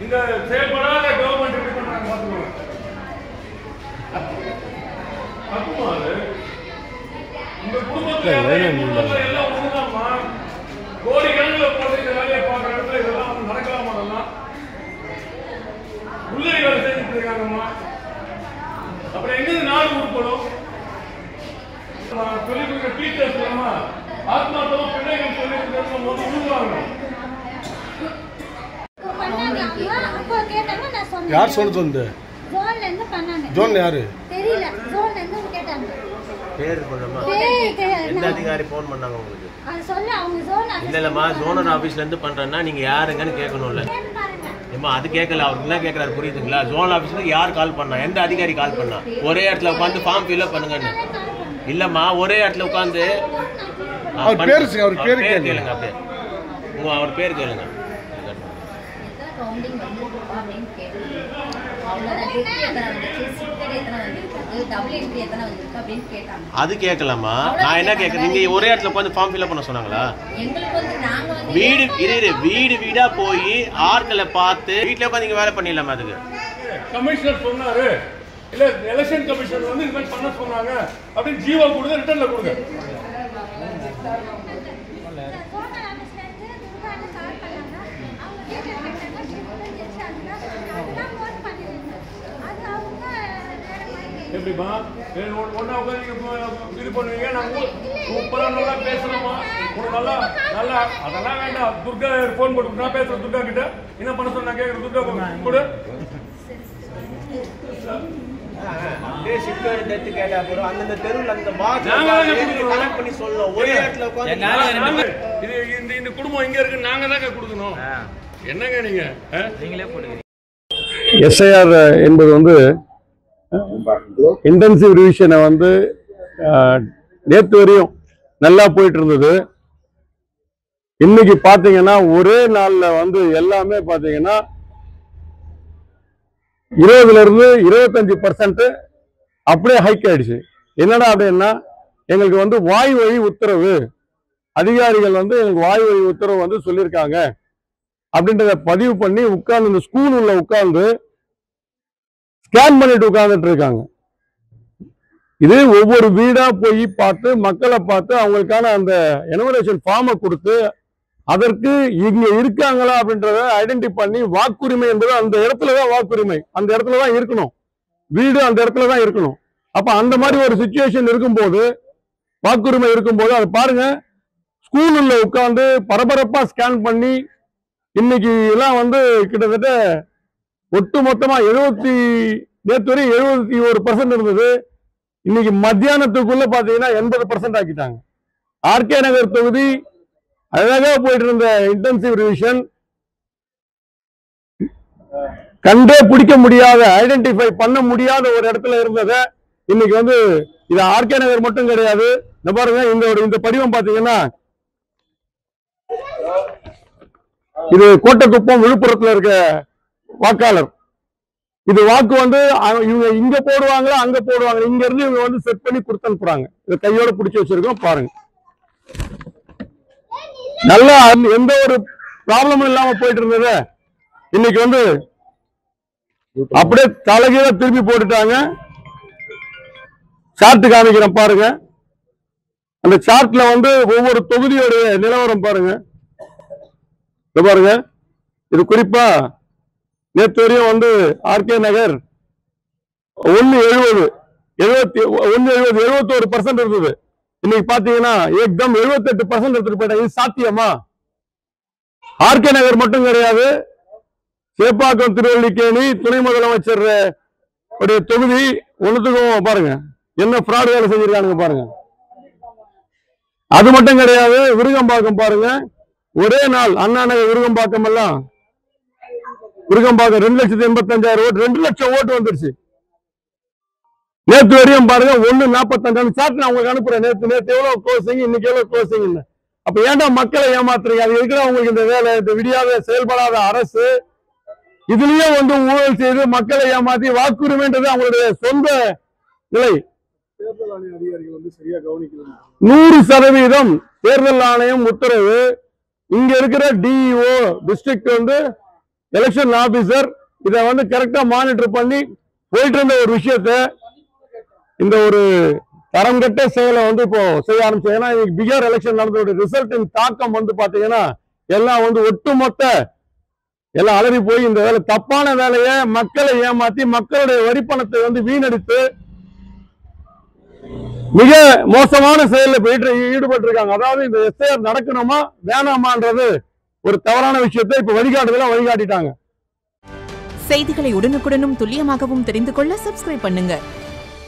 இந்த செயல்படாத கவர்மெண்ட் எப்படி பண்றாங்க பாத்துக்கோங்க. தப்புமா அது? இந்த குடும்பத்துல எல்லாம் ஒண்ணுதான்மா. கோடி கணக்கில் போட்டு இந்த வேலையை பார்க்குற இடத்துல இதெல்லாம் நடக்கலாமா? அதெல்லாம் உள்ளே வேலை செஞ்சுட்டு இருக்காங்கம்மா. அப்புறம் எங்க நாடு உருப்படும்? சொல்லி கொடுக்குற டீச்சர்ஸ் இல்லாமா ஆத்மார்த்தமா பிள்ளைகள் சொல்லி கொடுக்கணும் போது உருவாங்க. யார் சொல்றது? வந்து ஜோன் யாரு தெரியல. ஜோன்ல இருந்து கேட்டாங்க. பேர் சொல்லமா? எந்த அதிகாரி போன் பண்ணாங்க உங்களுக்கு? அது சொல்ல அவங்க ஜோன் இல்ல இல்லம்மா, ஜோனல் ஆபீஸ்ல இருந்து பண்றேன்னா நீங்க யாருங்கன்னு கேட்கணும்ல. ஏமா அது கேட்கல, அவர் என்ன கேட்கறாரு புரியுதுங்களா? ஜோனல் ஆபீஸ்ல யார் கால் பண்ணா, எந்த அதிகாரி கால் பண்ணா? ஒரே இடத்துல உட்காந்து ஃபார்ம் ஃபில்அப் பண்ணுங்கன்னு இல்லம்மா, ஒரே இடத்துல உட்காந்து அவர் பேர் கேளுங்க. அப்படியே அவர் பேர் கேளுங்க. அது கேட்கலாமா? நான் என்ன கேட்கறேன், நீங்க ஒரே இடத்துல உட்காந்து ஃபார்ம் ஃபில்அப் பண்ண சொன்னாங்களா? வீடு வீடா போய் ஆட்களை பார்த்து வீட்டுல உட்காந்து நீங்க வேலை பண்ணிடலாமா? அதுக்கு கமிஷனர் சொன்னாரு, இல்ல எலெக்ஷன் கமிஷன் வந்து இந்த மாதிரி பண்ண சொன்னாங்க அப்படின்னு ஜீவோ கொடுங்க, ரிட்டர்ன்ல கொடுங்க. எப்படிமா ஒன்னா உட்காந்து இது பண்ணுவீங்க? நாங்க சூப்பரா நல்லா பேசணுமா? உனக்கு நல்லா நல்லா அதெல்லாம் வேண்டாம். துர்கா போன் போட்டு நான் பேசுறேன் துர்கா கிட்ட. என்ன பண்ண சொன்ன கேட்கறேன். துர்கா கொடு. இந்த குடும்பம் இங்க இருக்கு, நாங்க தான் கொடுக்கணும். என்னங்க நீங்க நீங்களே போடுங்க. எஸ்ஐஆர் என்பது வந்து இன்டென்சிவ் ரிவிஷனை வந்து நேற்று வரையும் நல்லா போயிட்டு இருந்தது. இன்னைக்கு பாத்தீங்கன்னா ஒரே நாள்ல வந்து எல்லாமே பாத்தீங்கன்னா 20ல இருந்து 25% அப்படியே ஹைக் ஆயிடுச்சு. என்னடா அப்படின்னா, எங்களுக்கு வந்து வாய் வழி உத்தரவு, அதிகாரிகள் வந்து எங்களுக்கு வாய் வழி உத்தரவு வந்து சொல்லியிருக்காங்க அப்படின்றத பதிவு பண்ணி உட்கார்ந்து இந்த ஸ்கூல் உள்ள உட்கார்ந்து ஸ்கேன் பண்ணிட்டு உட்கார்ந்துட்டு இருக்காங்க. இது ஒவ்வொரு வீடா போய் பார்த்து மக்களை பார்த்து அவங்களுக்கான அந்த எனுமரேஷன் ஃபார்மை கொடுத்து அதற்கு இங்க இருக்காங்களா அப்படின்றத ஐடென்டிஃபை பண்ணி வாக்குரிமை என்பது அந்த இடத்துலதான் வாக்குரிமை, அந்த இடத்துலதான் இருக்கணும். வீடு அந்த இடத்துலதான் இருக்கணும். அப்ப அந்த மாதிரி ஒரு சிச்சுவேஷன் இருக்கும்போது, வாக்குரிமை இருக்கும்போது அதை பாருங்க, ஸ்கூல்ல உட்கார்ந்து பரபரப்பா ஸ்கேன் பண்ணி இன்னைக்கு எல்லாம் வந்து கிட்டத்தட்ட ஒட்டு மொத்தமா நேற்று வரை 71% இருந்தது. இன்னைக்கு மத்தியானத்துக்குள்ள பாத்தீங்கன்னா 80% ஆக்கிட்டாங்க. ஆர்கே நகர் தொகுதி அழகா போயிட்டு இருந்த இன்டென்சிவ் ரிவிஷன் கண்டே பிடிக்க முடியாத, ஐடென்டிஃபை பண்ண முடியாத ஒரு இடத்துல இருந்ததை இன்னைக்கு வந்து இது ஆர்கே நகர் மட்டும் கிடையாது. இந்த பாருங்க, இந்த படிவம் பாத்தீங்கன்னா இது கோட்டைக்குப்பம் விழுப்புரத்துல இருக்க வாக்காளர். இது வாக்கு வந்து இவங்க இங்க போடுவாங்களா அங்க போடுவாங்க, இங்க இருந்து இவங்க வந்து செட் பண்ணி கொடுத்து அனுப்புறாங்க. இதை கையோட பிடிச்சி வச்சிருக்கோம் பாருங்க. நல்லா எந்த ஒரு ப்ராப்ளமும் இல்லாம போயிட்டு இருந்தது இன்னைக்கு வந்து அப்படியே தலைகீழ திருப்பி போட்டுட்டாங்க. சார்ட் காமிக்கிறேன் பாருங்க. அந்த சார்ட்ல வந்து ஒவ்வொரு தொகுதியோடைய நிலவரம் பாருங்க. பாருங்க, இது குறிப்பா நேற்று வரையும் வந்து ஆர்கே நகர் 71% இருந்தது. இன்னைக்கு பாத்தீங்கன்னா ஏக்தம் 78% எடுத்துட்டு போயிட்டாங்க. இது சாத்தியமா? ஆர்கே நகர் மட்டும் கிடையாது, சேப்பாக்கம் திருவல்லிக்கேணி துணை முதலமைச்சர் தொகுதி ஒண்ணுத்துக்கும் பாருங்க என்ன ஃப்ராட் வேலை செஞ்சிருக்கானுங்க பாருங்க. அது மட்டும் கிடையாது, விருகம்பாக்கம் பாருங்க, ஒரே நாள் அண்ணா நகர் விருகம்பாக்கம் எல்லாம் விருகம்பாக்கம் 2,85,000 ஓட்டு, 2 லட்சம் ஓட்டு வந்துருச்சு. நேற்று வரையும் பாருங்க 1.45 சாட் நான் உங்களுக்கு அனுப்புறேன். நேற்று எவ்வளவு க்ளோசிங், இன்னைக்கு எவ்வளவு க்ளோசிங். அப்ப ஏன்டா மக்களை ஏமாத்துறீங்க? அது இருக்கிற உங்களுக்கு இந்த வேலை, இந்த விடியாத செயல்படாத அரசு இதுலயே வந்து ஊழல் செய்து மக்களை ஏமாத்தி வாக்குரிமைன்றது அவங்களுடைய சொந்த நிலை. தேர்தல் ஆணைய அதிகாரிகள் வந்து சரியா கவனிக்கல. 100% தேர்தல் ஆணையம் உத்தரவு. இங்க இருக்கிற டிஇஓ டிஸ்ட்ரிக்ட் வந்து எலெக்ஷன் ஆபீசர் இதை வந்து கரெக்டா மானிட்டர் பண்ணி போயிட்டு இருந்த ஒரு விஷயத்த இந்த ஒரு தரம் கட்ட செயலை வந்து இப்போ செய்ய ஆரம்பிச்சு. ஏன்னா பீகார் எலெக்ஷன் நடந்த ரிசல்ட்டின் தாக்கம் வந்து பாத்தீங்கன்னா எல்லாம் வந்து ஒட்டுமொத்த எல்லாம் அலறி போய் இந்த வேலை தப்பான வேலையை மக்களை ஏமாத்தி மக்களுடைய வரிப்பணத்தை வந்து வீணடித்து மிக மோசமான செயலில் போயிட்டு ஈடுபட்டு இருக்காங்க. அதாவது இந்த எஸ்ஐஆர் நடக்கணுமா வேணாமான்றது ஒரு தவறான விஷயத்தை இப்ப வழிகாட்டுதலா வழிகாட்டிட்டாங்க. செய்திகளை உடனுக்குடனும் துல்லியமாகவும் தெரிந்து கொள்ள சப்ஸ்கிரைப் பண்ணுங்க.